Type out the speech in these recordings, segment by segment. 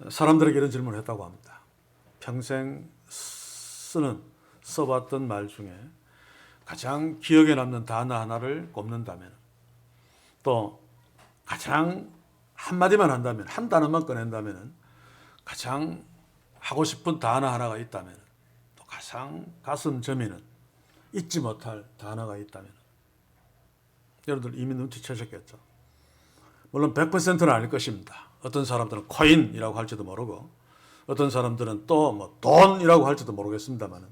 사람들에게 이런 질문을 했다고 합니다. 평생 써봤던 말 중에 가장 기억에 남는 단어 하나를 꼽는다면, 또 가장 한마디만 한다면, 한 단어만 꺼낸다면, 가장 하고 싶은 단어 하나가 있다면, 또 가장 가슴 저미는 잊지 못할 단어가 있다면, 여러분들 이미 눈치채셨겠죠. 물론 100%는 아닐 것입니다. 어떤 사람들은 코인이라고 할지도 모르고, 어떤 사람들은 또 뭐 돈이라고 할지도 모르겠습니다만,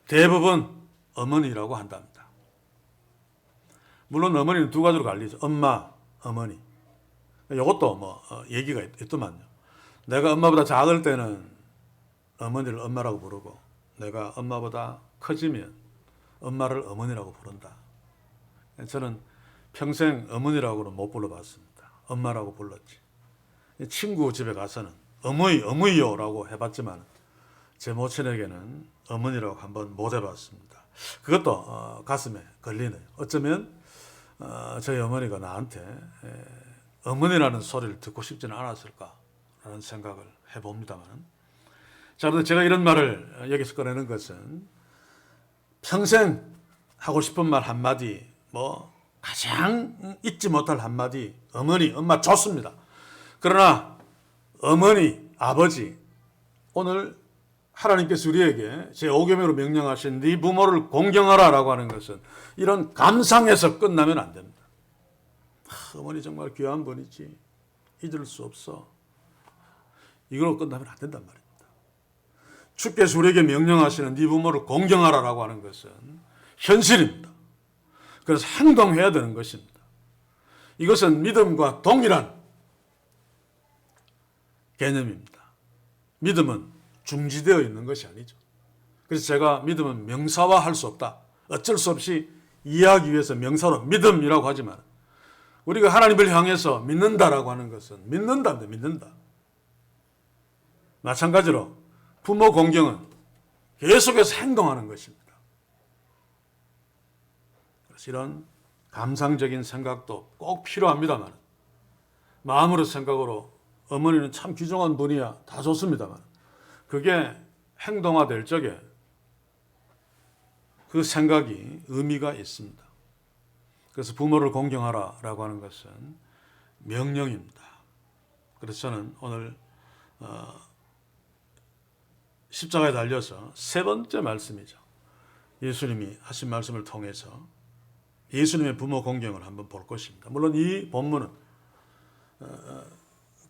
대부분 어머니라고 한답니다. 물론 어머니는 두 가지로 갈리죠. 엄마, 어머니. 이것도 뭐 얘기가 있더만요. 내가 엄마보다 작을 때는 어머니를 엄마라고 부르고, 내가 엄마보다 커지면 엄마를 어머니라고 부른다. 저는 평생 어머니라고는 못 불러봤습니다. 엄마라고 불렀지. 친구 집에 가서는 어머니요라고 해봤지만 제 모친에게는 어머니라고 한번 못 해봤습니다. 그것도 가슴에 걸리네요. 어쩌면 저희 어머니가 나한테 어머니라는 소리를 듣고 싶지는 않았을까라는 생각을 해봅니다만, 자, 그런데 제가 이런 말을 여기서 꺼내는 것은 평생 하고 싶은 말 한마디, 뭐 가장 잊지 못할 한마디, 어머니, 엄마 좋습니다. 그러나 어머니, 아버지, 오늘 하나님께서 우리에게 제5계명으로 명령하신 네 부모를 공경하라라고 하는 것은 이런 감상에서 끝나면 안 됩니다. 어머니 정말 귀한 분이지, 잊을 수 없어, 이걸로 끝나면 안 된단 말입니다. 주께서 우리에게 명령하시는 네 부모를 공경하라라고 하는 것은 현실입니다. 그래서 행동해야 되는 것입니다. 이것은 믿음과 동일한 개념입니다. 믿음은 중지되어 있는 것이 아니죠. 그래서 제가 믿음은 명사화할 수 없다, 어쩔 수 없이 이해하기 위해서 명사로 믿음이라고 하지만, 우리가 하나님을 향해서 믿는다라고 하는 것은 믿는다인데 믿는다. 마찬가지로 부모 공경은 계속해서 행동하는 것입니다. 그래서 이런 감상적인 생각도 꼭 필요합니다만, 마음으로 생각으로 어머니는 참 귀중한 분이야, 다 좋습니다만, 그게 행동화될 적에 그 생각이 의미가 있습니다. 그래서 부모를 공경하라라고 하는 것은 명령입니다. 그래서 저는 오늘 십자가에 달려서 세 번째 말씀이죠. 예수님이 하신 말씀을 통해서 예수님의 부모 공경을 한번 볼 것입니다. 물론 이 본문은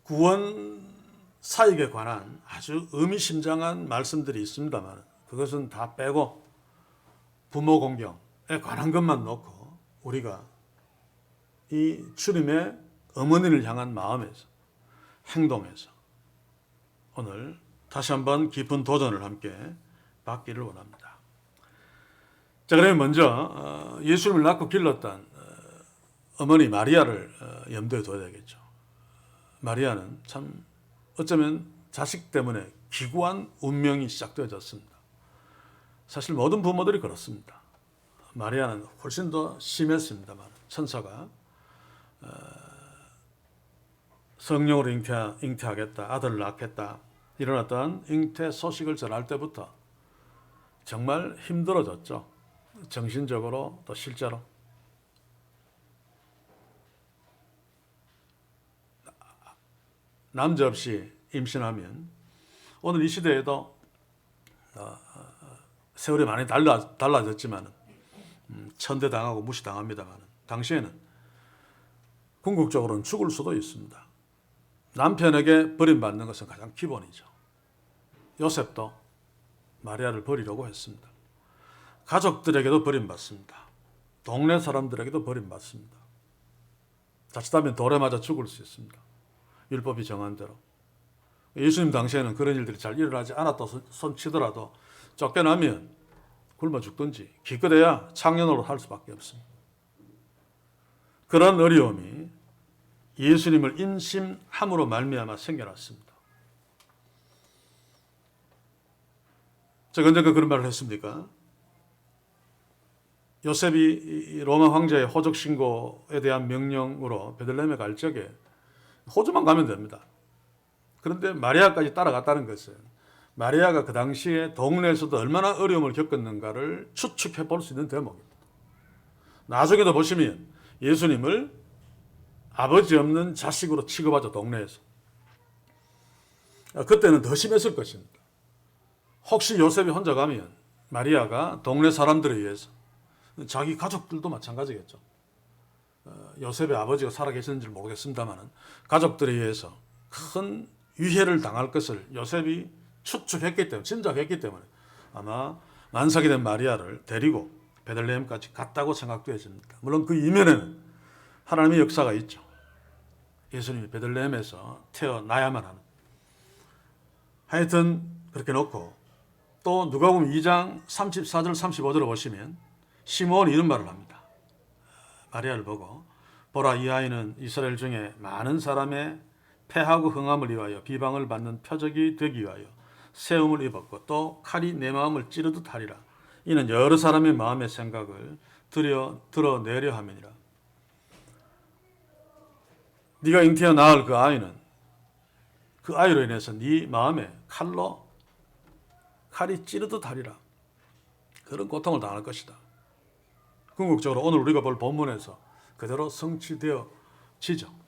구원 사역에 관한 아주 의미심장한 말씀들이 있습니다만, 그것은 다 빼고 부모 공경에 관한 것만 놓고 우리가 이 주님의 어머니를 향한 마음에서, 행동에서 오늘 다시 한번 깊은 도전을 함께 받기를 원합니다. 자, 그러면 먼저 예수님을 낳고 길렀던 어머니 마리아를 염두에 둬야 되겠죠. 마리아는 참 어쩌면 자식 때문에 기구한 운명이 시작되어졌습니다. 사실 모든 부모들이 그렇습니다. 마리아는 훨씬 더 심했습니다만, 천사가 성령으로 잉태하겠다, 아들을 낳겠다, 이런 어떤 잉태 소식을 전할 때부터 정말 힘들어졌죠. 정신적으로 또 실제로. 남자없이 임신하면 오늘 이 시대에도 세월이 많이 달라졌지만 천대당하고 무시당합니다만, 당시에는 궁극적으로는 죽을 수도 있습니다. 남편에게 버림받는 것은 가장 기본이죠. 요셉도 마리아를 버리려고 했습니다. 가족들에게도 버림받습니다. 동네 사람들에게도 버림받습니다. 자칫하면 돌에 맞아 죽을 수 있습니다. 율법이 정한 대로. 예수님 당시에는 그런 일들이 잘 일어나지 않았다 손치더라도 쫓겨나면 굶어 죽든지 기껏해야 창년으로 할 수밖에 없습니다. 그런 어려움이 예수님을 임신함으로 말미암아 생겨났습니다. 제가 언젠가 그런 말을 했습니까? 요셉이 로마 황제의 호적 신고에 대한 명령으로 베들레헴에 갈 적에 호주만 가면 됩니다. 그런데 마리아까지 따라갔다는 것은 마리아가 그 당시에 동네에서도 얼마나 어려움을 겪었는가를 추측해 볼 수 있는 대목입니다. 나중에도 보시면 예수님을 아버지 없는 자식으로 취급하죠, 동네에서. 그때는 더 심했을 것입니다. 혹시 요셉이 혼자 가면 마리아가 동네 사람들에 의해서, 자기 가족들도 마찬가지겠죠. 요셉의 아버지가 살아계시는지 모르겠습니다만 가족들에 의해서 큰 위해를 당할 것을 요셉이 추측했기 때문에, 짐작했기 때문에 아마 만삭이 된 마리아를 데리고 베들레헴까지 갔다고 생각되어집니다. 물론 그 이면에는 하나님의 역사가 있죠. 예수님이 베들레헴에서 태어나야만 하는. 하여튼 그렇게 놓고 또 누가복음 2장 34절 35절을 보시면 시몬이 이런 말을 합니다. 마리아를 보고 보라, 이 아이는 이스라엘 중에 많은 사람의 패하고 흥함을 위하여 비방을 받는 표적이 되기 위하여 세움을 입었고 또 칼이 내 마음을 찌르듯 하리라. 이는 여러 사람의 마음의 생각을 드러내려 함이니라. 네가 잉태어 낳을 그 아이는 그 아이로 인해서 네 마음에 칼이 찌르듯 하리라. 그런 고통을 당할 것이다. 궁극적으로 오늘 우리가 볼 본문에서 그대로 성취되어지죠.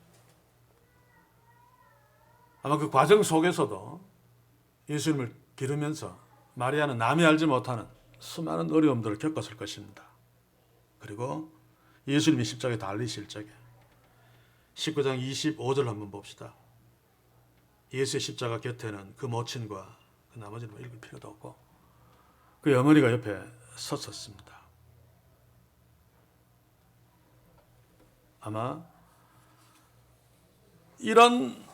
아마 그 과정 속에서도 예수님을 기르면서 마리아는 남이 알지 못하는 수많은 어려움들을 겪었을 것입니다. 그리고 예수님이 십자가에 달리실 적에 19장 25절 한번 봅시다. 예수의 십자가 곁에는 그 모친과 그 나머지는 뭐 읽을 필요도 없고 그 어머니가 옆에 섰었습니다. 아마 이런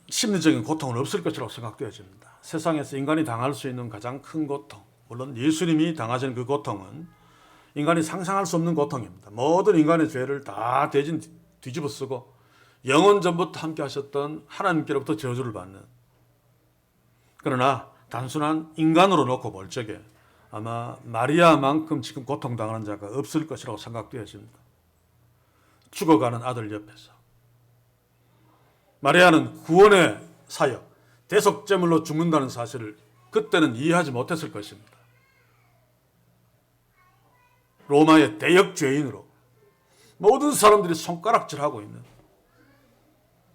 심리적인 고통은 없을 것이라고 생각되어집니다. 세상에서 인간이 당할 수 있는 가장 큰 고통, 물론 예수님이 당하신 그 고통은 인간이 상상할 수 없는 고통입니다. 모든 인간의 죄를 다 뒤집어 쓰고 영원 전부터 함께 하셨던 하나님께로부터 저주를 받는, 그러나 단순한 인간으로 놓고 볼 적에 아마 마리아만큼 지금 고통당하는 자가 없을 것이라고 생각되어집니다. 죽어가는 아들 옆에서 마리아는 구원의 사역, 대속제물로 죽는다는 사실을 그때는 이해하지 못했을 것입니다. 로마의 대역 죄인으로 모든 사람들이 손가락질하고 있는,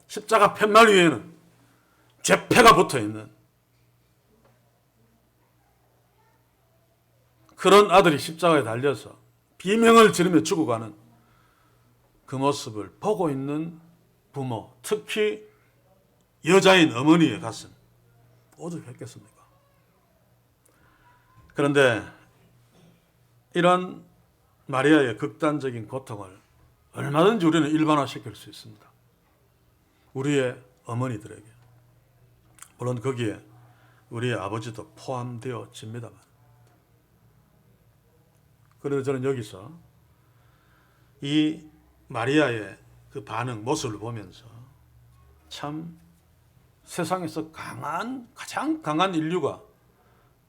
십자가 팻말 위에는 죄패가 붙어있는 그런 아들이 십자가에 달려서 비명을 지르며 죽어가는 그 모습을 보고 있는 부모, 특히 여자인 어머니의 가슴 오죽했겠습니까? 그런데 이런 마리아의 극단적인 고통을 얼마든지 우리는 일반화시킬 수 있습니다. 우리의 어머니들에게. 물론 거기에 우리의 아버지도 포함되어집니다만. 그래서 저는 여기서 이 마리아의 그 반응, 모습을 보면서 참 세상에서 가장 강한 인류가,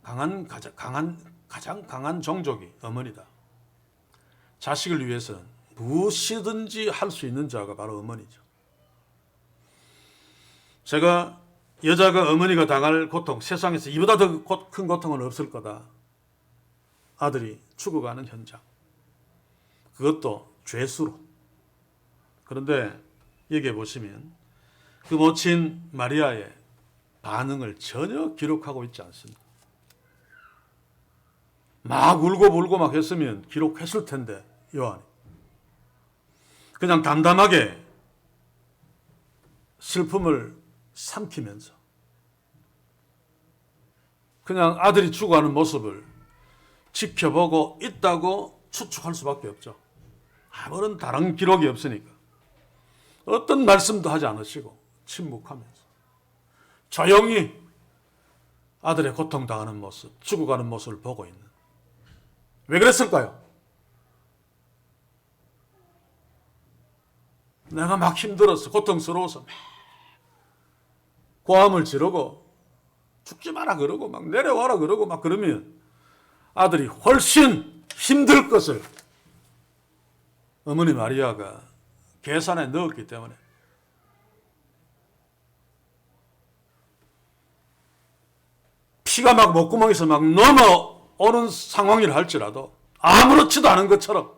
가장 강한 종족이 어머니다. 자식을 위해서는 무엇이든지 할 수 있는 자가 바로 어머니죠. 제가 여자가 어머니가 당할 고통, 세상에서 이보다 더 큰 고통은 없을 거다. 아들이 죽어가는 현장. 그것도 죄수로. 그런데 여기에 보시면 그 모친 마리아의 반응을 전혀 기록하고 있지 않습니다. 막 울고 불고 막 했으면 기록했을 텐데 요한이 그냥 담담하게 슬픔을 삼키면서 그냥 아들이 죽어가는 모습을 지켜보고 있다고 추측할 수밖에 없죠. 아무런 다른 기록이 없으니까. 어떤 말씀도 하지 않으시고 침묵하면서 조용히 아들의 고통당하는 모습, 죽어가는 모습을 보고 있는. 왜 그랬을까요? 내가 막 힘들어서, 고통스러워서 고함을 지르고 죽지 마라 그러고 막 내려와라 그러고 막 그러면 아들이 훨씬 힘들 것을 어머니 마리아가 계산에 넣었기 때문에 피가 막 목구멍에서 막 넘어오는 상황이라 할지라도 아무렇지도 않은 것처럼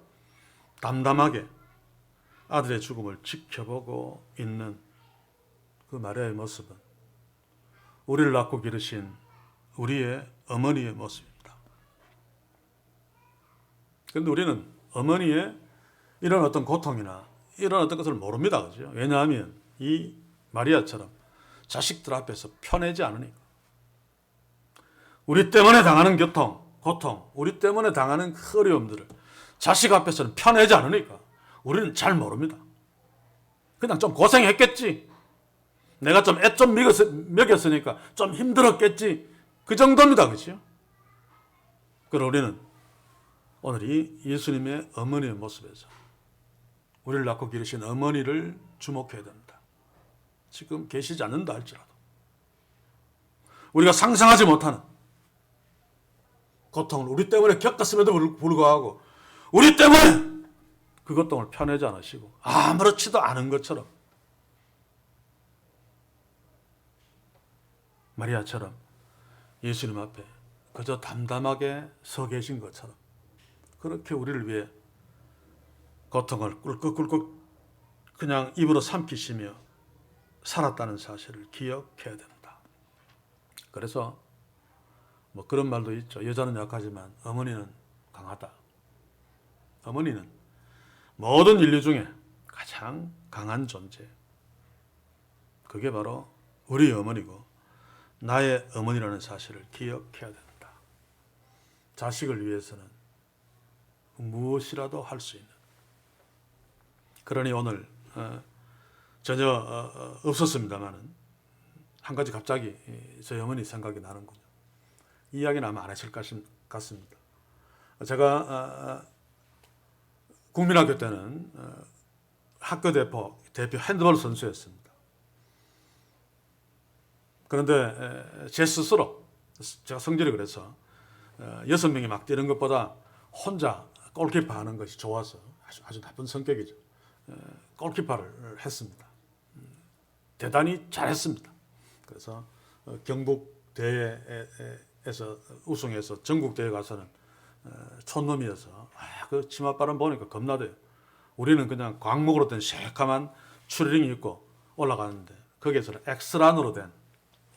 담담하게 아들의 죽음을 지켜보고 있는 그 마리아의 모습은 우리를 낳고 기르신 우리의 어머니의 모습입니다. 그런데 우리는 어머니의 이런 어떤 고통이나 이런 어떤 것을 모릅니다. 그죠? 왜냐하면 이 마리아처럼 자식들 앞에서 편하지 않으니까. 우리 때문에 당하는 고통, 우리 때문에 당하는 어려움들을 자식 앞에서는 편하지 않으니까 우리는 잘 모릅니다. 그냥 좀 고생했겠지. 내가 좀 애 좀 먹였으니까 좀 힘들었겠지. 그 정도입니다. 그렇죠? 그럼 우리는 오늘 이 예수님의 어머니의 모습에서 우리를 낳고 기르신 어머니를 주목해야 됩니다. 지금 계시지 않는다 할지라도 우리가 상상하지 못하는 고통을 우리 때문에 겪었음에도 불구하고 우리 때문에 그 고통을 편하지 않으시고 아무렇지도 않은 것처럼 마리아처럼 예수님 앞에 그저 담담하게 서 계신 것처럼 그렇게 우리를 위해 고통을 꿀꺽꿀꺽 그냥 입으로 삼키시며 살았다는 사실을 기억해야 됩니다. 그래서 뭐 그런 말도 있죠. 여자는 약하지만 어머니는 강하다. 어머니는 모든 인류 중에 가장 강한 존재. 그게 바로 우리 어머니고 나의 어머니라는 사실을 기억해야 됩니다. 자식을 위해서는 무엇이라도 할 수 있는. 그러니 오늘 전혀 없었습니다만은 한 가지 갑자기 저희 어머니 생각이 나는군요. 이 이야기는 아마 안 하실 것 같습니다. 제가 국민학교 때는 학교 대표 핸드볼 선수였습니다. 그런데 제 스스로 제가 성질이 그래서 6명이 막 뛰는 것보다 혼자 골키퍼 하는 것이 좋아서 아주 나쁜 성격이죠. 골키퍼를 했습니다. 대단히 잘했습니다. 그래서 경북 대회에서 우승해서 전국 대회 가서는 촌놈이어서 그 치맛바람 보니까 겁나대요. 우리는 그냥 광목으로 된 새카만 추리링이 입고 올라가는데 거기에서는 엑스란으로 된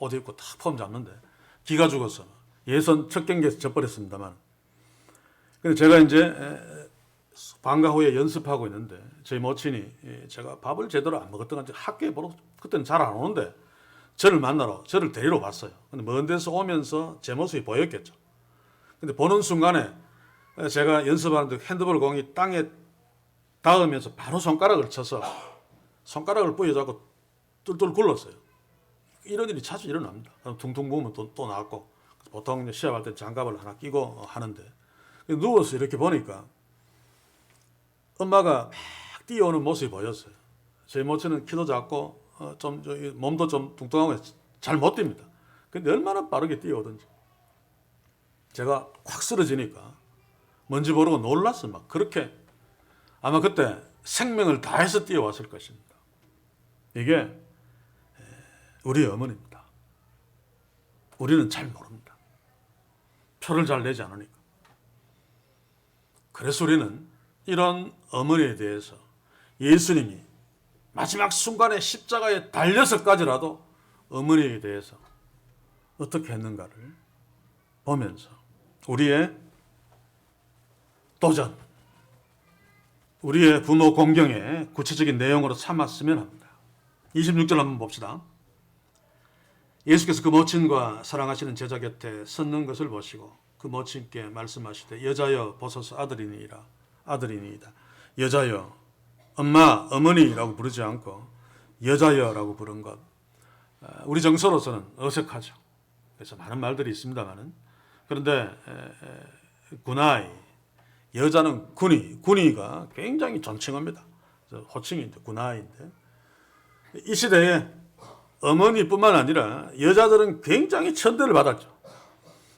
옷 입고 탁 폼 잡는데 기가 죽어서 예선 첫 경기에서 져버렸습니다만. 근데 제가 이제 방과 후에 연습하고 있는데 저희 모친이 제가 밥을 제대로 안 먹었던 건지 학교에 보러 그때는 잘 안 오는데 저를 만나러 저를 데리러 왔어요. 근데 먼 데서 오면서 제 모습이 보였겠죠. 근데 보는 순간에 제가 연습하는데 핸드볼 공이 땅에 닿으면서 바로 손가락을 쳐서 손가락을 부여잡고 뚫뚫 굴렀어요. 이런 일이 자주 일어납니다. 퉁퉁 부으면 또 나왔고 보통 시합할 때 장갑을 하나 끼고 하는데 누워서 이렇게 보니까 엄마가 막 뛰어오는 모습이 보였어요. 제 모친은 키도 작고 좀 몸도 좀 뚱뚱하고 잘 못 뜁니다. 근데 얼마나 빠르게 뛰어오든지 제가 확 쓰러지니까 뭔지 모르고 놀랐어요. 막 그렇게 아마 그때 생명을 다해서 뛰어왔을 것입니다. 이게 우리 어머니입니다. 우리는 잘 모릅니다. 표를 잘 내지 않으니까. 그래서 우리는 이런 어머니에 대해서 예수님이 마지막 순간에 십자가에 달려서까지라도 어머니에 대해서 어떻게 했는가를 보면서 우리의 도전, 우리의 부모 공경의 구체적인 내용으로 삼았으면 합니다. 26절 한번 봅시다. 예수께서 그 모친과 사랑하시는 제자 곁에 섰는 것을 보시고 그 모친께 말씀하시되 여자여 보소서 아들이니이다. 여자여, 엄마, 어머니라고 부르지 않고 여자여라고 부른 것. 우리 정서로서는 어색하죠. 그래서 많은 말들이 있습니다만은 그런데 군아이, 여자는 군이가 굉장히 존칭어입니다. 호칭이 군아이인데 이 시대에 어머니뿐만 아니라 여자들은 굉장히 천대를 받았죠.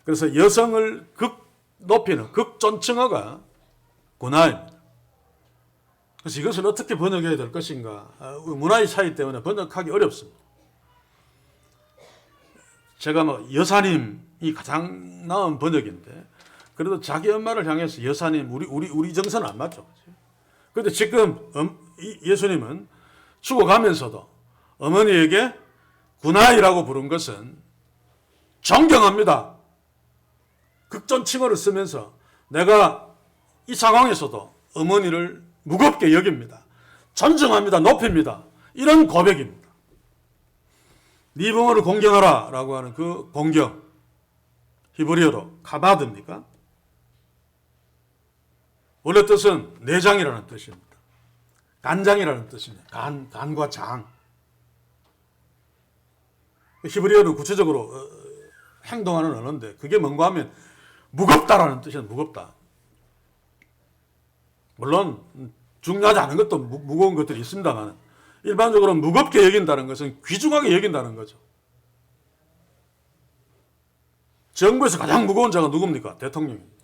그래서 여성을 극 높이는 극존칭어가 군아입니다. 그래서 이것을 어떻게 번역해야 될 것인가 문화의 차이 때문에 번역하기 어렵습니다. 제가 뭐 여사님 가장 나은 번역인데, 그래도 자기 엄마를 향해서 여사님, 우리 정서는 안 맞죠. 그런데 지금 예수님은 죽어가면서도 어머니에게 구나이라고 부른 것은 존경합니다. 극존칭어를 쓰면서 내가 이 상황에서도 어머니를 무겁게 여깁니다. 존중합니다. 높입니다. 이런 고백입니다. 네 부모를 공경하라 라고 하는 그 공경, 히브리어로 카바드입니까? 원래 뜻은 내장이라는 뜻입니다. 간장이라는 뜻입니다. 간과 장. 히브리어는 구체적으로 행동하는 언어인데 그게 뭔가 하면 무겁다라는 뜻이에요. 무겁다. 물론 중요하지 않은 것도 무거운 것들이 있습니다만 일반적으로 무겁게 여긴다는 것은 귀중하게 여긴다는 거죠. 정부에서 가장 무거운 자가 누굽니까? 대통령입니다.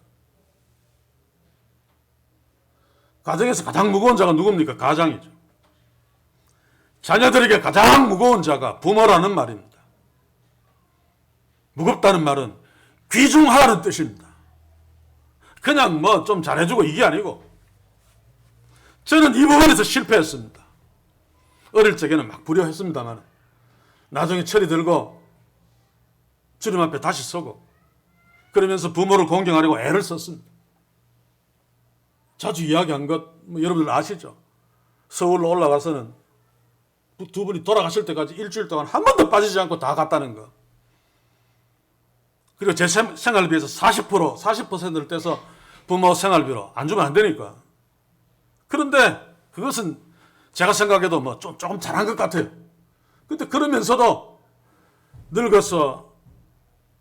가정에서 가장 무거운 자가 누굽니까? 가장이죠. 자녀들에게 가장 무거운 자가 부모라는 말입니다. 무겁다는 말은 귀중하다는 뜻입니다. 그냥 뭐 좀 잘해주고 이게 아니고, 저는 이 부분에서 실패했습니다. 어릴 적에는 막 불효했습니다만 나중에 철이 들고 주님 앞에 다시 서고 그러면서 부모를 공경하려고 애를 썼습니다. 자주 이야기한 것 여러분들 아시죠? 서울로 올라가서는 두 분이 돌아가실 때까지 일주일 동안 한 번도 빠지지 않고 다 갔다는 거. 그리고 제 생활비에서 40%를 떼서 부모 생활비로 안 주면 안 되니까. 그런데 그것은 제가 생각해도 뭐 조금 잘한 것 같아요. 근데 그러면서도 늙어서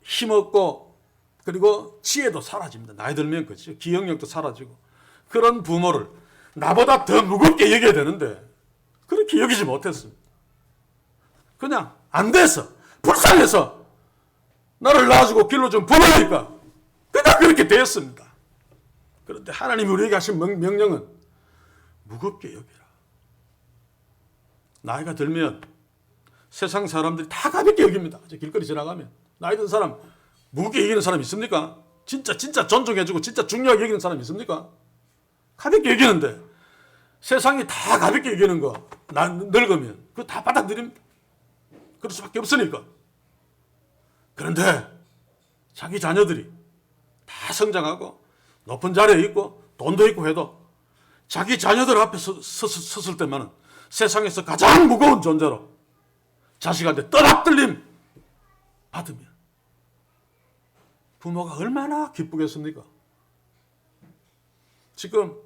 힘없고 그리고 지혜도 사라집니다. 나이 들면 그렇죠. 기억력도 사라지고. 그런 부모를 나보다 더 무겁게 여겨야 되는데 그렇게 여기지 못했습니다. 그냥 안 돼서 불쌍해서 나를 낳아주고 길러준 부모니까 그냥 그렇게 되었습니다. 그런데 하나님이 우리에게 하신 명령은 무겁게 여기라. 나이가 들면 세상 사람들이 다 가볍게 여깁니다. 길거리 지나가면 나이 든 사람 무겁게 여기는 사람 있습니까? 진짜 존중해주고 진짜 중요하게 여기는 사람 있습니까? 가볍게 여기는데 세상이 다 가볍게 여기는 거 늙으면 그거 다 받아들입니다. 그럴 수밖에 없으니까. 그런데 자기 자녀들이 다 성장하고 높은 자리에 있고 돈도 있고 해도 자기 자녀들 앞에 섰을 때만은 세상에서 가장 무거운 존재로 자식한테 떠납들림 받으면 부모가 얼마나 기쁘겠습니까? 지금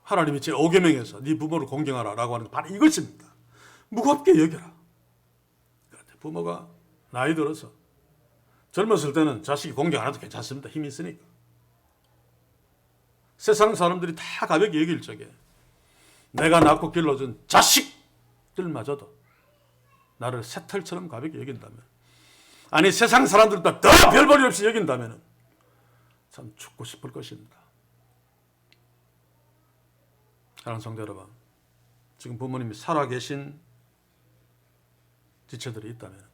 하나님이 제5계명에서 네 부모를 공경하라 라고 하는 게 바로 이것입니다. 무겁게 여겨라. 그런데 부모가 나이 들어서 젊었을 때는 자식이 공경 안 해도 괜찮습니다. 힘이 있으니까. 세상 사람들이 다 가볍게 여길 적에 내가 낳고 길러준 자식들마저도 나를 새털처럼 가볍게 여긴다면, 아니 세상 사람들보다 더 별볼이 없이 여긴다면 참 죽고 싶을 것입니다. 사랑하는 성도 여러분, 지금 부모님이 살아계신 지체들이 있다면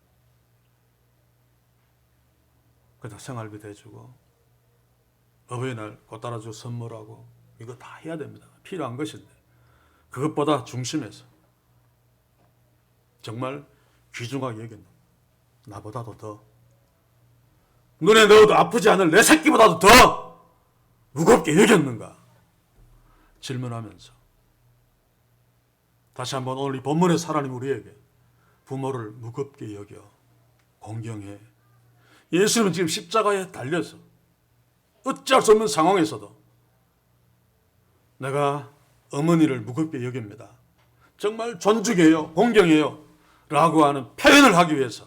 그냥 생활비도 해주고 어버이날 꽃다라주 선물하고 이거 다 해야 됩니다. 필요한 것인데 그것보다 중심에서 정말 귀중하게 여기는 나보다도 더 눈에 넣어도 아프지 않을 내 새끼보다도 더 무겁게 여겼는가 질문하면서 다시 한번 오늘 이 본문에서 하나님 우리에게 부모를 무겁게 여겨 공경해. 예수님은 지금 십자가에 달려서 어찌할 수 없는 상황에서도 내가 어머니를 무겁게 여깁니다. 정말 존중해요, 공경해요 라고 하는 표현을 하기 위해서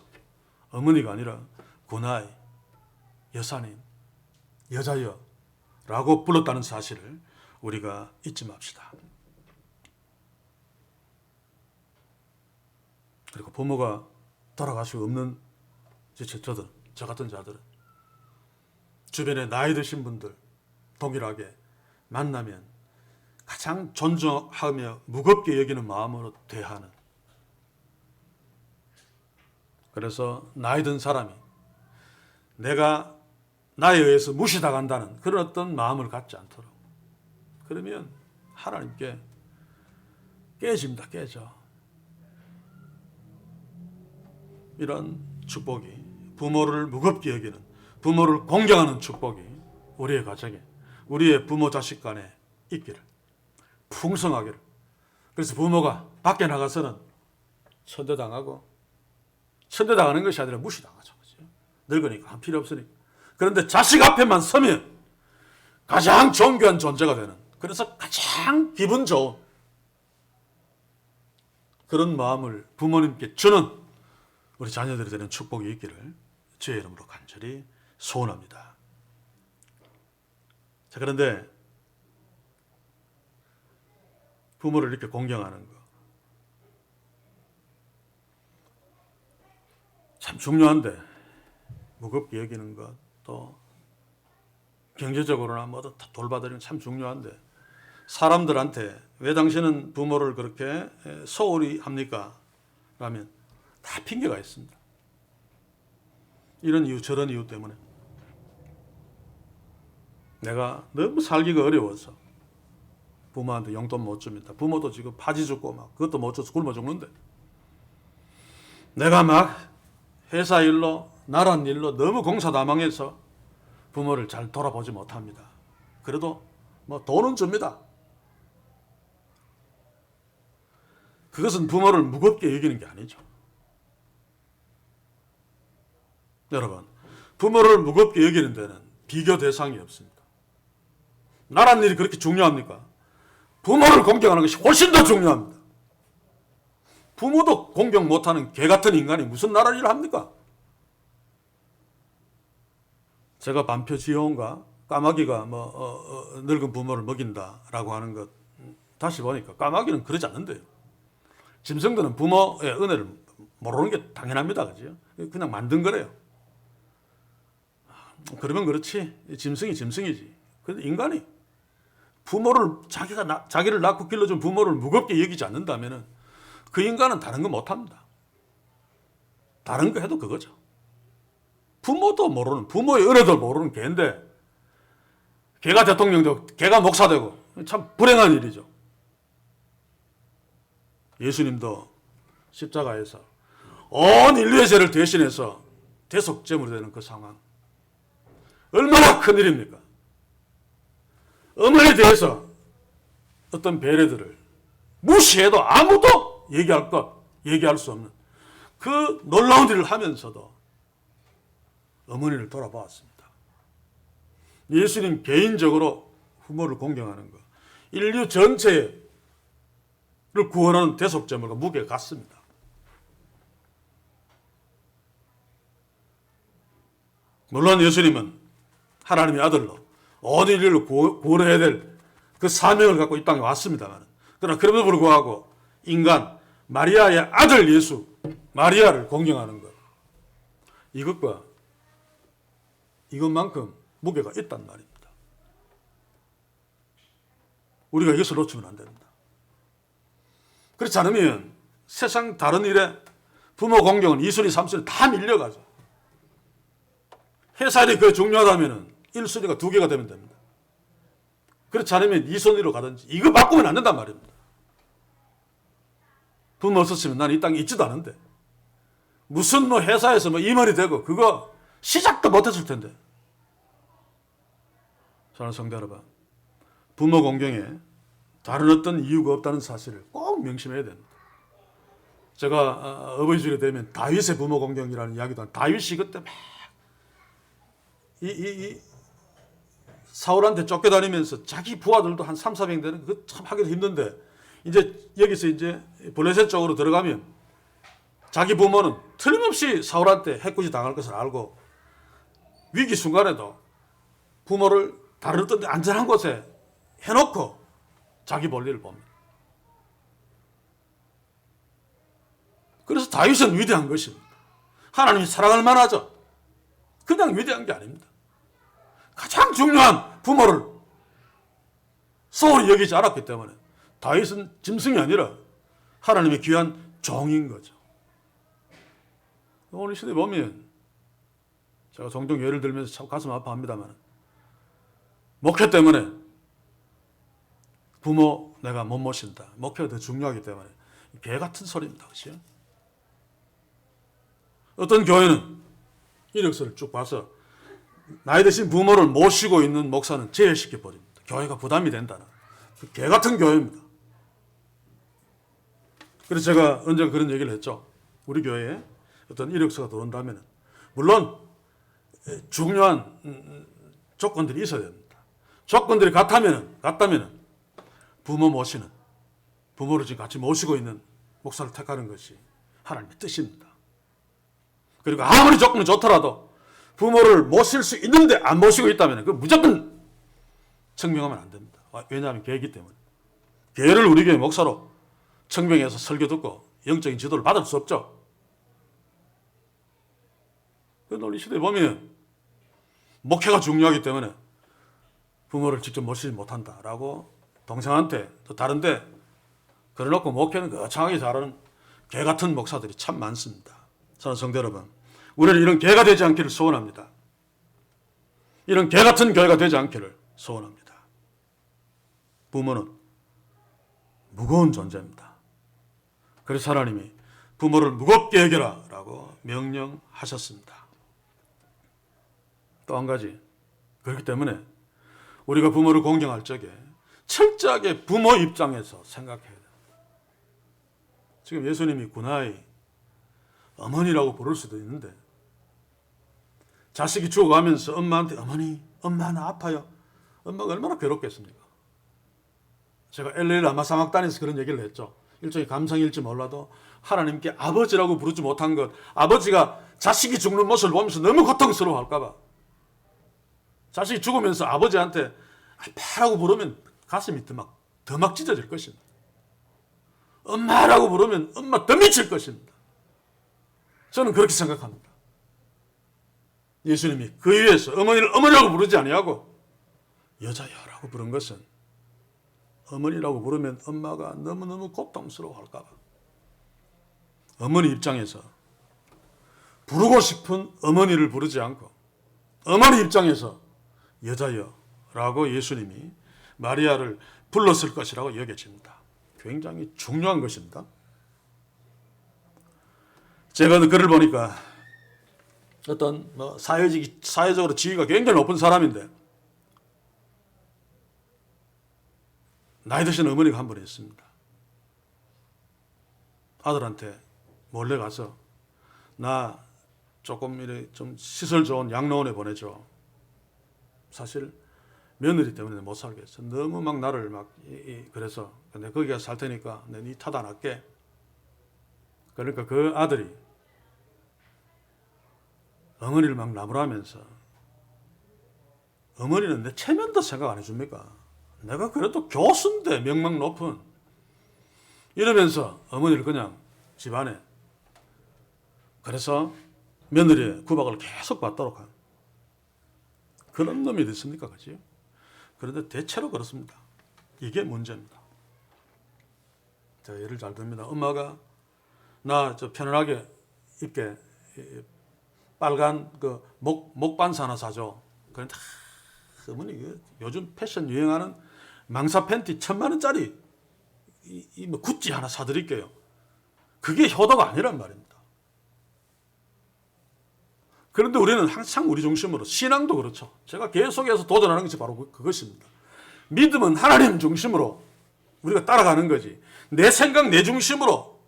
어머니가 아니라 구나이, 여사님, 여자여 라고 불렀다는 사실을 우리가 잊지 맙시다. 그리고 부모가 돌아가시고 없는 저 같은 자들은 주변에 나이 드신 분들 동일하게 만나면 가장 존중하며 무겁게 여기는 마음으로 대하는, 그래서 나이 든 사람이 내가 나에 의해서 무시당한다는 그런 어떤 마음을 갖지 않도록. 그러면 하나님께 깨집니다. 깨져. 이런 축복이, 부모를 무겁게 여기는, 부모를 공경하는 축복이 우리의 가정에, 우리의 부모 자식 간에 있기를, 풍성하기를. 그래서 부모가 밖에 나가서는 천대당하고, 천대당하는 것이 아니라 무시당하죠. 늙으니까 한 필요 없으니까. 그런데 자식 앞에만 서면 가장 존귀한 존재가 되는, 그래서 가장 기분 좋은 그런 마음을 부모님께 주는 우리 자녀들이 되는 축복이 있기를 주의 이름으로 간절히 소원합니다. 자, 그런데 부모를 이렇게 공경하는 거 참 중요한데, 무겁게 여기는 것, 또 경제적으로나 뭐든 다 돌봐드리는 참 중요한데, 사람들한테 왜 당신은 부모를 그렇게 소홀히 합니까? 라면 다 핑계가 있습니다. 이런 이유 저런 이유 때문에 내가 너무 살기가 어려워서 부모한테 용돈 못 줍니다. 부모도 지금 바지 죽고 막 그것도 못 줘서 굶어 죽는데, 내가 막 회사 일로 나란 일로 너무 공사다망해서 부모를 잘 돌아보지 못합니다. 그래도 뭐 돈은 줍니다. 그것은 부모를 무겁게 여기는 게 아니죠. 여러분, 부모를 무겁게 여기는 데는 비교 대상이 없습니다. 나란 일이 그렇게 중요합니까? 부모를 공경하는 것이 훨씬 더 중요합니다. 부모도 공경 못하는 개 같은 인간이 무슨 나라 일을 합니까? 제가 반표 지효원과 까마귀가 늙은 부모를 먹인다라고 하는 것 다시 보니까 까마귀는 그러지 않는데요. 짐승들은 부모의 은혜를 모르는 게 당연합니다. 그죠? 그냥 만든 거래요. 그러면 그렇지. 짐승이 짐승이지. 근데 인간이 부모를 자기를 낳고 길러준 부모를 무겁게 여기지 않는다면은 그 인간은 다른 거 못합니다. 다른 거 해도 그거죠. 부모도 모르는, 부모의 은혜도 모르는 개인데 개가 대통령 되고 개가 목사 되고 참 불행한 일이죠. 예수님도 십자가에서 온 인류의 죄를 대신해서 대속제물이 되는 그 상황, 얼마나 큰 일입니까? 어머니에 대해서 어떤 배려들을 무시해도 아무도 얘기할 수 없는 그 놀라운 일을 하면서도 어머니를 돌아보았습니다. 예수님 개인적으로 부모를 공경하는 것, 인류 전체를 구원하는 대속제물과 무게가 같습니다. 물론 예수님은 하나님의 아들로 온 인류를 구원해야 될 그 사명을 갖고 이 땅에 왔습니다만, 그러나 그럼에도 불구하고 인간 마리아의 아들 예수, 마리아를 공경하는 것, 이것만큼 무게가 있단 말입니다. 우리가 이것을 놓치면 안 됩니다. 그렇지 않으면 세상 다른 일에 부모 공경은 2순위, 3순위 다 밀려가죠. 회사 일이 그 중요하다면 1순위가 2개가 되면 됩니다. 그렇지 않으면 2순위로 가든지, 이거 바꾸면 안 된단 말입니다. 부모 없었으면 나는 이 땅에 있지도 않은데, 무슨 회사에서 임원이 되고 그거 시작도 못했을 텐데. 사랑하는 성도 여러분, 부모 공경에 다른 어떤 이유가 없다는 사실을 꼭 명심해야 됩니다. 제가 어버이 주일에 되면 다윗의 부모 공경이라는 이야기도 한, 다윗이 그때 막 사울한테 쫓겨다니면서 자기 부하들도 한 3,400 되는 그 참 하기도 힘든데, 이제 여기서 이제 블레셋 쪽으로 들어가면 자기 부모는 틀림없이 사울한테 해코지 당할 것을 알고 위기 순간에도 부모를 다른 어떤 안전한 곳에 해놓고 자기 볼일을 봅니다. 그래서 다윗은 위대한 것입니다. 하나님이 사랑할 만하죠. 그냥 위대한 게 아닙니다. 가장 중요한 부모를 소홀히 여기지 않았기 때문에 다윗은 짐승이 아니라 하나님의 귀한 종인 거죠. 오늘 시대에 보면 제가 종종 예를 들면서 참 가슴 아파합니다만 목회 때문에 부모 내가 못 모신다. 목회가 더 중요하기 때문에 개 같은 소리입니다. 그렇죠? 어떤 교회는 이력서를 쭉 봐서 나이 드신 부모를 모시고 있는 목사는 제외시켜 버립니다. 교회가 부담이 된다는 개 같은 교회입니다. 그래서 제가 언제 그런 얘기를 했죠. 우리 교회에 어떤 이력서가 들어온다면 물론 중요한 조건들이 있어야 됩니다. 조건들이 같다면 부모 모시는, 부모를 지금 같이 모시고 있는 목사를 택하는 것이 하나님의 뜻입니다. 그리고 아무리 조건이 좋더라도 부모를 모실 수 있는데 안 모시고 있다면 그 무조건 청명하면 안 됩니다. 왜냐하면 교회이기 때문에. 교회를 우리 교회 목사로 청명해서 설교 듣고 영적인 지도를 받을 수 없죠. 그런데 우리 시대에 보면 목회가 중요하기 때문에 부모를 직접 모시지 못한다라고 동생한테 또 다른데 그래놓고 목회는 거창하게 잘하는 개 같은 목사들이 참 많습니다. 사랑하는 성도 여러분, 우리는 이런 개가 되지 않기를 소원합니다. 이런 개 같은 교회가 되지 않기를 소원합니다. 부모는 무거운 존재입니다. 그래서 하나님이 부모를 무겁게 여겨라 라고 명령하셨습니다. 또 한 가지, 그렇기 때문에 우리가 부모를 공경할 적에 철저하게 부모 입장에서 생각해야 돼요. 지금 예수님이 군하의 어머니라고 부를 수도 있는데 자식이 죽어가면서 엄마한테 어머니, 엄마 나 아파요. 엄마가 얼마나 괴롭겠습니까? 제가 LA 라마사막단에서 그런 얘기를 했죠. 일종의 감성일지 몰라도 하나님께 아버지라고 부르지 못한 것, 아버지가 자식이 죽는 모습을 보면서 너무 고통스러워할까 봐 자식이 죽으면서 아버지한테 아빠라고 부르면 가슴이 더 막 찢어질 것입니다. 엄마라고 부르면 엄마 더 미칠 것입니다. 저는 그렇게 생각합니다. 예수님이 그 위에서 어머니를 어머니라고 부르지 아니하고 여자여라고 부른 것은 어머니라고 부르면 엄마가 너무너무 고통스러워할까 봐. 어머니 입장에서 부르고 싶은 어머니를 부르지 않고 어머니 입장에서 여자여라고 예수님이 마리아를 불렀을 것이라고 여겨집니다. 굉장히 중요한 것입니다. 제가 글을 보니까 어떤 사회적으로 지위가 굉장히 높은 사람인데 나이 드신 어머니가 한 분 있습니다. 아들한테 몰래 가서 나 조금 이래 좀 시설 좋은 양로원에 보내줘. 사실 며느리 때문에 못 살겠어. 너무 막 나를 그래서 근데 거기 가서 살 테니까 내 네 탓 안 할게. 그러니까 그 아들이 어머니를 막 나무라면서 어머니는 내 체면도 생각 안 해줍니까? 내가 그래도 교수인데 명망 높은 이러면서 어머니를 그냥 집안에 그래서 며느리의 구박을 계속 받도록 한 그런 놈이 됐습니까? 그치? 그런데 대체로 그렇습니다. 이게 문제입니다. 제가 예를 잘 듭니다. 엄마가 나 저 편안하게 입게 빨간 그 목반스 하나 사줘. 그런데 어머니 요즘 패션 유행하는 망사 팬티 1,000만 원짜리 뭐 구찌 하나 사드릴게요. 그게 효도가 아니란 말입니다. 그런데 우리는 항상 우리 중심으로 신앙도 그렇죠. 제가 계속해서 도전하는 것이 바로 그것입니다. 믿음은 하나님 중심으로 우리가 따라가는 거지 내 생각 내 중심으로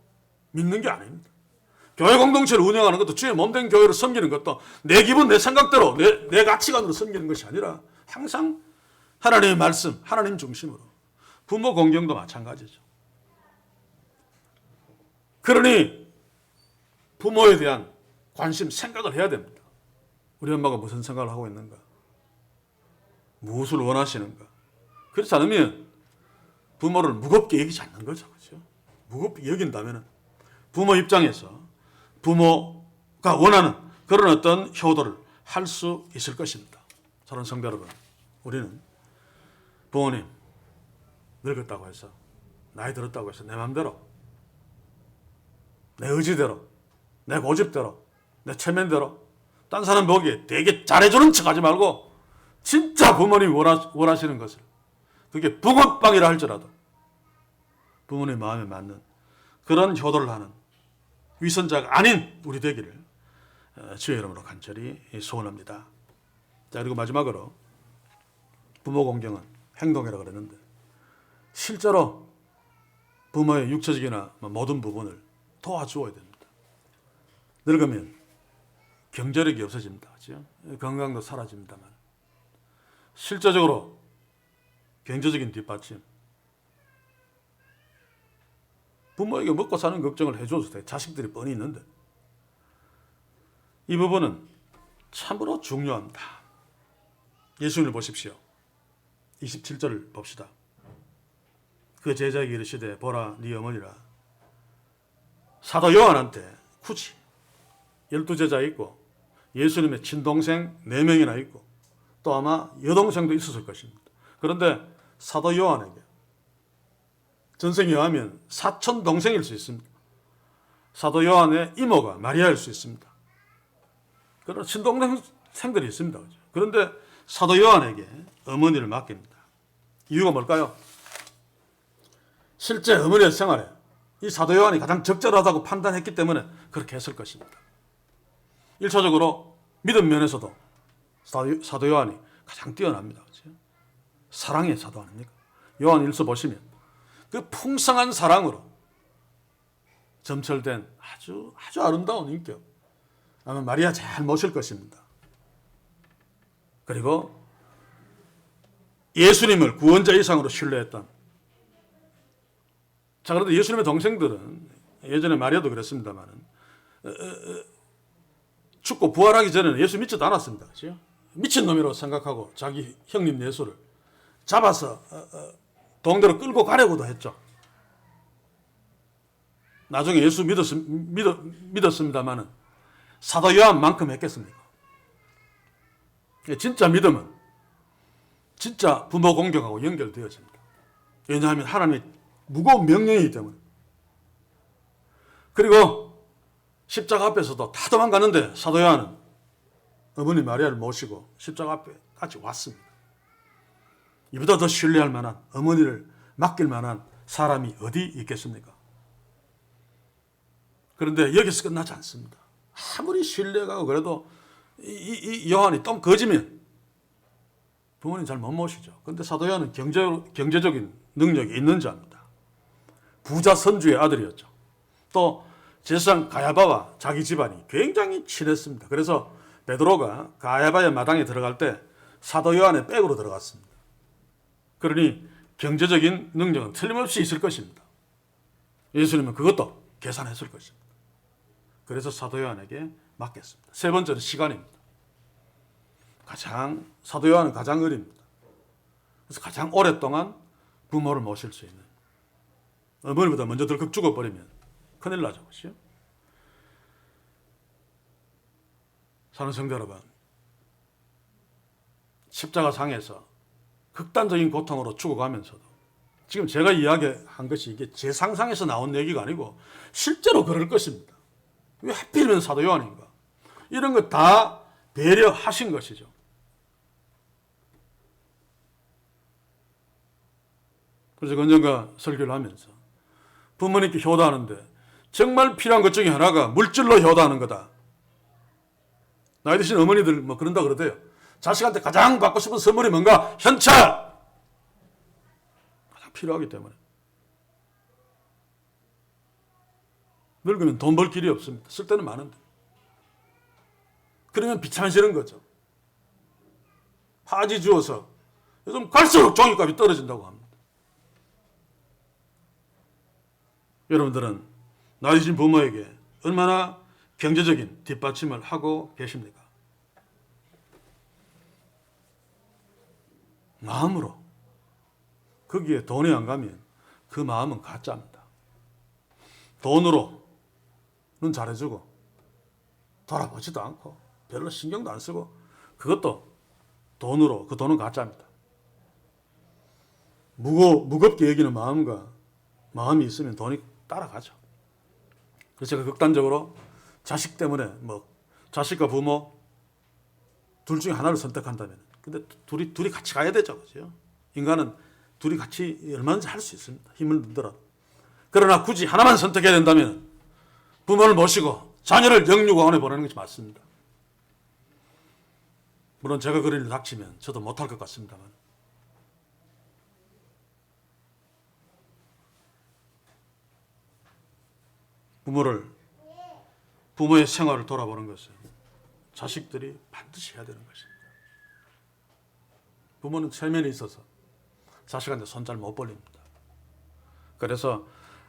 믿는 게 아닙니다. 교회 공동체를 운영하는 것도 주의 몸된 교회를 섬기는 것도 내 기분 내 생각대로 내 가치관으로 섬기는 것이 아니라 항상 하나님의 말씀 하나님 중심으로 부모 공경도 마찬가지죠. 그러니 부모에 대한 관심 생각을 해야 됩니다. 우리 엄마가 무슨 생각을 하고 있는가? 무엇을 원하시는가? 그렇지 않으면 부모를 무겁게 여기지 않는 거죠. 그렇죠? 무겁게 여긴다면 부모 입장에서 부모가 원하는 그런 어떤 효도를 할 수 있을 것입니다. 사랑하는 성도 여러분, 우리는 부모님 늙었다고 해서 나이 들었다고 해서 내 마음대로 내 의지대로 내 고집대로 내 체면대로 딴 사람 보기에 되게 잘해주는 척하지 말고 진짜 부모님이 원하시는 것을, 그게 붕어빵이라 할지라도 부모님 마음에 맞는 그런 효도를 하는 위선자가 아닌 우리 되기를 주의 이름으로 간절히 소원합니다. 자, 그리고 마지막으로 부모 공경은 행동이라고 그랬는데 실제로 부모의 육체적이나 모든 부분을 도와주어야 됩니다. 늙으면 경제력이 없어집니다. 그렇죠? 건강도 사라집니다만 실제적으로 경제적인 뒷받침, 부모에게 먹고 사는 걱정을 해줘도 돼. 자식들이 뻔히 있는데 이 부분은 참으로 중요합니다. 예수님을 보십시오. 27절을 봅시다. 그 제자에게 이르시되 보라 네 어머니라. 사도 요한한테 굳이 12제자 있고 예수님의 친동생 4명이나 있고 또 아마 여동생도 있었을 것입니다. 그런데 사도 요한에게, 전생에 의하면 사촌 동생일 수 있습니다. 사도 요한의 이모가 마리아일 수 있습니다. 그런 친동생들이 있습니다. 그런데 사도 요한에게 어머니를 맡깁니다. 이유가 뭘까요? 실제 어머니의 생활에 이 사도 요한이 가장 적절하다고 판단했기 때문에 그렇게 했을 것입니다. 1차적으로 믿음 면에서도 사도 요한이 가장 뛰어납니다. 그렇죠? 사랑의 사도 아닙니까? 요한 1서 보시면 그 풍성한 사랑으로 점철된 아주 아름다운 인격, 아마 마리아 잘 모실 것입니다. 그리고 예수님을 구원자 이상으로 신뢰했던, 자, 그런데 예수님의 동생들은 예전에 마리아도 그랬습니다만 죽고 부활하기 전에는 예수 믿지도 않았습니다. 그렇죠? 미친놈이라고 생각하고 자기 형님 예수를 잡아서 동대로 끌고 가려고도 했죠. 나중에 예수 믿었습니다만 사도 요한만큼 했겠습니까? 진짜 믿음은 진짜 부모 공경하고 연결되어집니다. 왜냐하면 하나님의 무거운 명령이기 때문에. 그리고 십자가 앞에서도 다 도망가는데 사도 요한은 어머니 마리아를 모시고 십자가 앞에 같이 왔습니다. 이보다 더 신뢰할 만한, 어머니를 맡길 만한 사람이 어디 있겠습니까? 그런데 여기서 끝나지 않습니다. 아무리 신뢰가 그래도 이 요한이 좀 거지면 부모님 잘 못 모시죠. 그런데 사도 요한은 경제적인 능력이 있는 자입니다. 부자 선주의 아들이었죠. 또 제사장 가야바와 자기 집안이 굉장히 친했습니다. 그래서 베드로가 가야바의 마당에 들어갈 때 사도 요한의 백으로 들어갔습니다. 그러니 경제적인 능력은 틀림없이 있을 것입니다. 예수님은 그것도 계산했을 것입니다. 그래서 사도 요한에게 맡겼습니다. 세 번째는 시간입니다. 사도 요한은 가장 어립니다. 그래서 가장 오랫동안 부모를 모실 수 있는, 어머니보다 먼저 덜컥 죽어버리면 큰일 나죠. 그렇죠? 사는 성도 여러분, 십자가상에서 극단적인 고통으로 죽어가면서도 지금 제가 이야기한 것이 이게 제 상상에서 나온 얘기가 아니고 실제로 그럴 것입니다. 왜 하필이면 사도 요한인가? 이런 거 다 배려하신 것이죠. 그래서 언젠가 설교를 하면서 부모님께 효도하는데 정말 필요한 것 중에 하나가 물질로 효도하는 거다. 나이 드신 어머니들 뭐 그런다 그러대요. 자식한테 가장 받고 싶은 선물이 뭔가? 현찰! 가장 필요하기 때문에. 늙으면 돈 벌 길이 없습니다. 쓸 때는 많은데. 그러면 비참해지는 거죠. 화지 주어서 요즘 갈수록 종이값이 떨어진다고 합니다. 여러분들은 나이 드신 부모에게 얼마나 경제적인 뒷받침을 하고 계십니까? 마음으로. 거기에 돈이 안 가면 그 마음은 가짜입니다. 돈으로는 잘해주고 돌아보지도 않고 별로 신경도 안 쓰고 그것도 돈으로, 그 돈은 가짜입니다. 무겁게 여기는 마음이 있으면 돈이 따라가죠. 그래서 제가 극단적으로 자식 때문에 자식과 부모 둘 중에 하나를 선택한다면. 근데 둘이 같이 가야 되죠. 그죠? 인간은 둘이 같이 얼마든지 할 수 있습니다. 힘을 들더라도. 그러나 굳이 하나만 선택해야 된다면 부모를 모시고 자녀를 영유아원에 보내는 것이 맞습니다. 물론 제가 그런 일 닥치면 저도 못할 것 같습니다만. 부모의 생활을 돌아보는 것은 자식들이 반드시 해야 되는 것입니다. 부모는 체면이 있어서 자식한테 손 잘 못 벌립니다. 그래서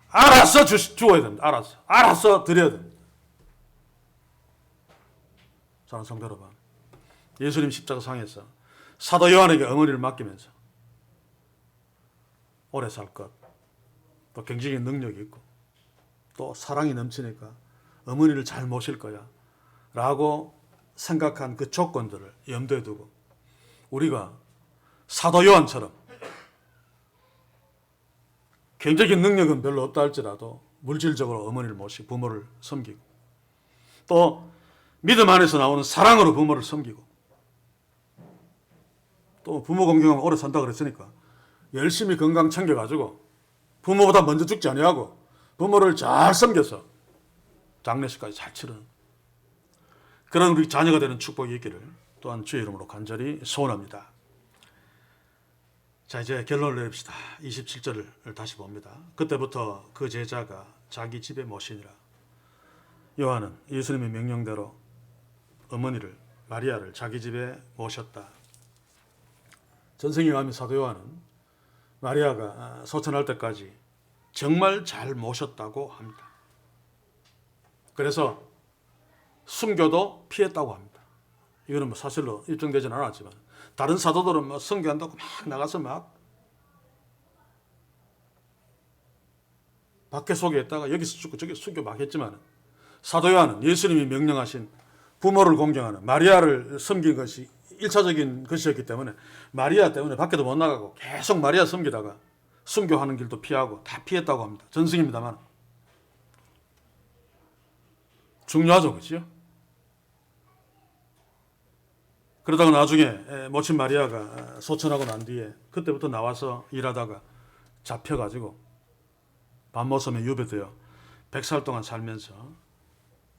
알아서 주어야 됩니다. 알아서 드려야 됩니다. 사랑하는 성도 여러분, 예수님 십자가상에서 사도 요한에게 어머니를 맡기면서 오래 살 것, 또 경제적인 능력이 있고 또 사랑이 넘치니까 어머니를 잘 모실 거야 라고 생각한 그 조건들을 염두에 두고 우리가 사도 요한처럼 경제적인 능력은 별로 없다 할지라도 물질적으로 어머니를 모시고 부모를 섬기고 또 믿음 안에서 나오는 사랑으로 부모를 섬기고 또 부모 공경하면 오래 산다 그랬으니까 열심히 건강 챙겨가지고 부모보다 먼저 죽지 아니하고 부모를 잘 섬겨서 장례식까지 잘 치르는 그런 우리 자녀가 되는 축복이 있기를 또한 주의 이름으로 간절히 소원합니다. 자, 이제 결론을 내립시다. 27절을 다시 봅니다. 그때부터 그 제자가 자기 집에 모시니라. 요한은 예수님의 명령대로 어머니를 마리아를 자기 집에 모셨다. 전생에 가면 사도 요한은 마리아가 소천할 때까지 정말 잘 모셨다고 합니다. 그래서 순교도 피했다고 합니다. 이거는 뭐 사실로 입증되지는 않았지만 다른 사도들은 뭐 선교한다고 막 나가서 막 밖에 소개했다가 여기서 죽고 저기서 순교 막 했지만 사도 요한은 예수님이 명령하신 부모를 공경하는 마리아를 섬긴 것이 1차적인 것이었기 때문에 마리아 때문에 밖에도 못 나가고 계속 마리아 섬기다가 순교하는 길도 피하고 다 피했다고 합니다. 전승입니다만 중요하죠, 그렇죠? 그러다가 나중에 모친 마리아가 소천하고 난 뒤에 그때부터 나와서 일하다가 잡혀가지고 밤모섬에 유배되어 100살 동안 살면서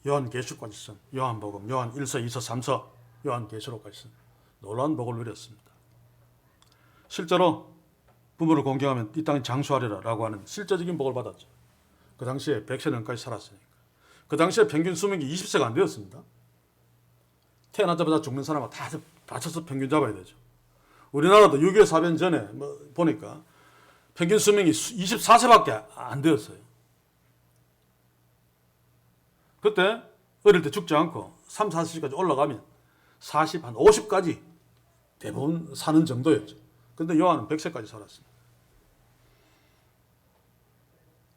요한계시록까지 쓴 요한복음, 요한 1서, 2서, 3서, 요한계시록까지 쓴 놀라운 복을 누렸습니다. 실제로 부모를 공경하면 이 땅에 장수하리라 라고 하는 실제적인 복을 받았죠. 그 당시에 100세년까지 살았으니까. 그 당시에 평균 수명이 20세가 안 되었습니다. 태어나자마자 죽는 사람은 다 다쳐서 평균 잡아야 되죠. 우리나라도 6.25 사변 전에 보니까 평균 수명이 24세밖에 안 되었어요. 그때 어릴 때 죽지 않고 3, 40까지 올라가면 40, 한 50까지 대부분 사는 정도였죠. 근데 요한은 100세까지 살았습니다.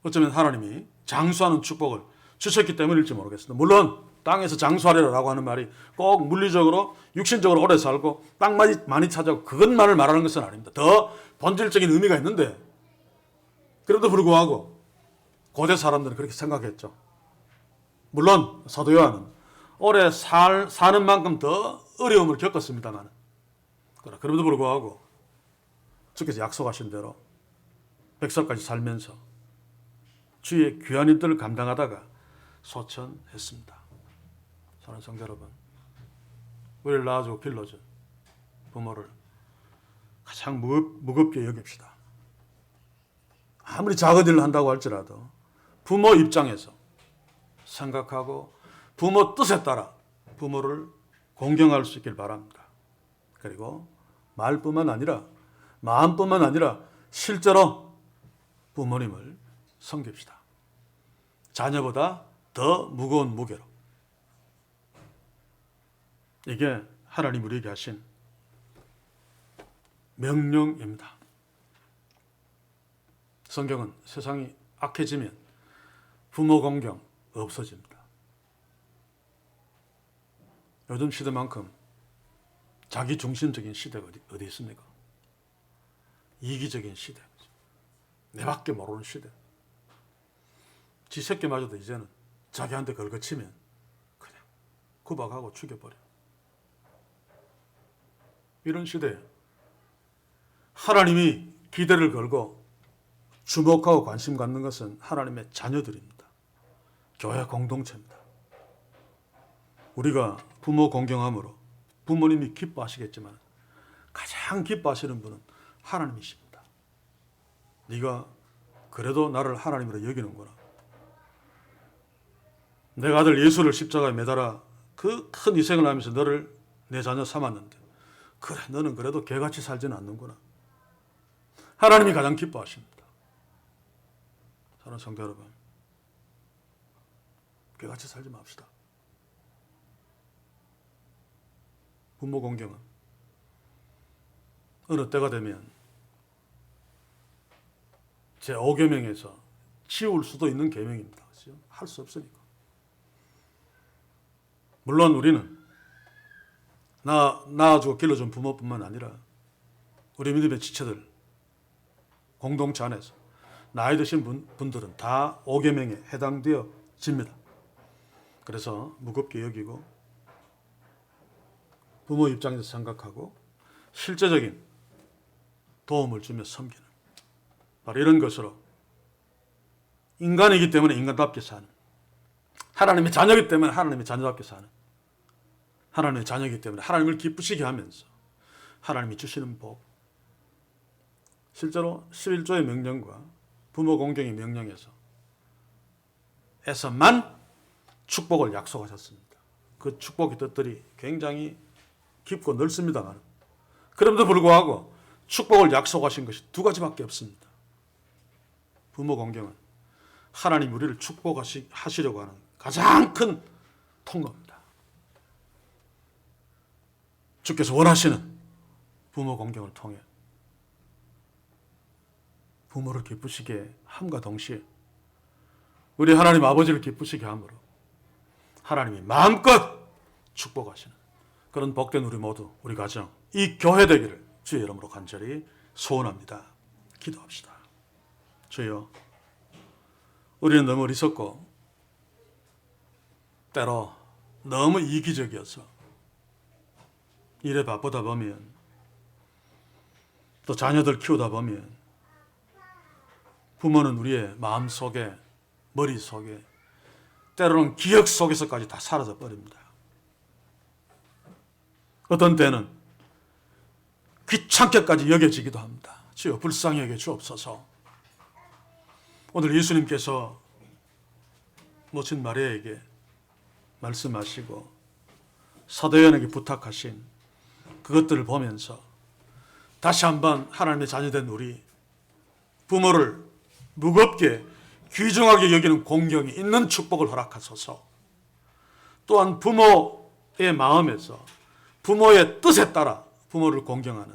어쩌면 하나님이 장수하는 축복을 주셨기 때문일지 모르겠습니다. 물론 땅에서 장수하리라고 하는 말이 꼭 물리적으로 육신적으로 오래 살고 땅 많이 차지하고 그것만을 말하는 것은 아닙니다. 더 본질적인 의미가 있는데 그래도 불구하고 고대 사람들은 그렇게 생각했죠. 물론 사도 요한은 오래 사는 만큼 더 어려움을 겪었습니다만 그럼에도 불구하고 주께서 약속하신 대로 100살까지 살면서 주의 귀한 일들을 감당하다가 소천했습니다. 사랑하는 성도 여러분, 우리를 낳아주고 길러준 부모를 가장 무겁게 여깁시다. 아무리 작은 일을 한다고 할지라도 부모 입장에서 생각하고 부모 뜻에 따라 부모를 공경할 수 있길 바랍니다. 그리고 말뿐만 아니라 마음뿐만 아니라 실제로 부모님을 섬깁시다. 자녀보다 더 무거운 무게로. 이게 하나님 우리에게 하신 명령입니다. 성경은 세상이 악해지면 부모 공경 없어집니다. 요즘 시대만큼 자기 중심적인 시대가 어디 있습니까? 이기적인 시대, 내밖에 모르는 시대. 지 새끼마저도 이제는 자기한테 걸거치면 그냥 구박하고 죽여버려. 이런 시대에 하나님이 기대를 걸고 주목하고 관심 갖는 것은 하나님의 자녀들입니다. 교회 공동체입니다. 우리가 부모 공경함으로 부모님이 기뻐하시겠지만 가장 기뻐하시는 분은 하나님이십니다. 네가 그래도 나를 하나님으로 여기는구나. 내가 아들 예수를 십자가에 매달아 그 큰 희생을 하면서 너를 내 자녀 삼았는데 그래 너는 그래도 개같이 살지는 않는구나. 하나님이 가장 기뻐하십니다. 사랑하는 성도 여러분, 개같이 살지 맙시다. 부모 공경은 어느 때가 되면 제5계명에서 치울 수도 있는 계명입니다. 할 수 없으니까. 물론 우리는 낳아주고 길러준 부모뿐만 아니라 우리 믿음의 지체들 공동체 안에서 나이 드신 분들은 다 5계명에 해당되어집니다. 그래서 무겁게 여기고 부모 입장에서 생각하고 실제적인 도움을 주며 섬기는 바로 이런 것으로 인간이기 때문에 인간답게 사는, 하나님의 자녀이기 때문에 하나님의 자녀답게 사는, 하나님의 자녀이기 때문에 하나님을 기쁘시게 하면서 하나님이 주시는 복, 실제로 11조의 명령과 부모 공경의 명령에서만 축복을 약속하셨습니다. 그 축복의 뜻들이 굉장히 깊고 넓습니다만 그럼에도 불구하고 축복을 약속하신 것이 두 가지밖에 없습니다. 부모 공경은 하나님 우리를 축복하시려고 하는 가장 큰 통로입니다. 주께서 원하시는 부모 공경을 통해 부모를 기쁘시게 함과 동시에 우리 하나님 아버지를 기쁘시게 함으로 하나님이 마음껏 축복하시는 그런 복된 우리 모두, 우리 가정, 이 교회 되기를 주의 이름으로 간절히 소원합니다. 기도합시다. 주여, 우리는 너무 어리석고 때로 너무 이기적이어서 일에 바쁘다 보면 또 자녀들 키우다 보면 부모는 우리의 마음속에, 머릿속에, 때로는 기억 속에서까지 다 사라져 버립니다. 어떤 때는 귀찮게까지 여겨지기도 합니다. 주여 불쌍히 여겨 주옵소서. 오늘 예수님께서 모친 마리아에게 말씀하시고 사도 요한에게 부탁하신 그것들을 보면서 다시 한번 하나님의 자녀된 우리 부모를 무겁게 귀중하게 여기는 공경이 있는 축복을 허락하소서. 또한 부모의 마음에서 부모의 뜻에 따라 부모를 공경하는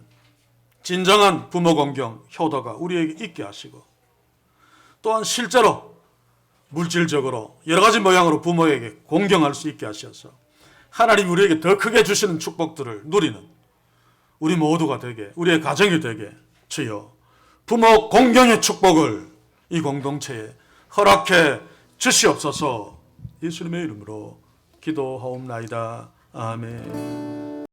진정한 부모 공경 효도가 우리에게 있게 하시고, 또한 실제로 물질적으로 여러 가지 모양으로 부모에게 공경할 수 있게 하셔서 하나님이 우리에게 더 크게 주시는 축복들을 누리는 우리 모두가 되게, 우리의 가정이 되게 주여 부모 공경의 축복을 이 공동체에 허락해 주시옵소서. 예수님의 이름으로 기도하옵나이다. 아멘.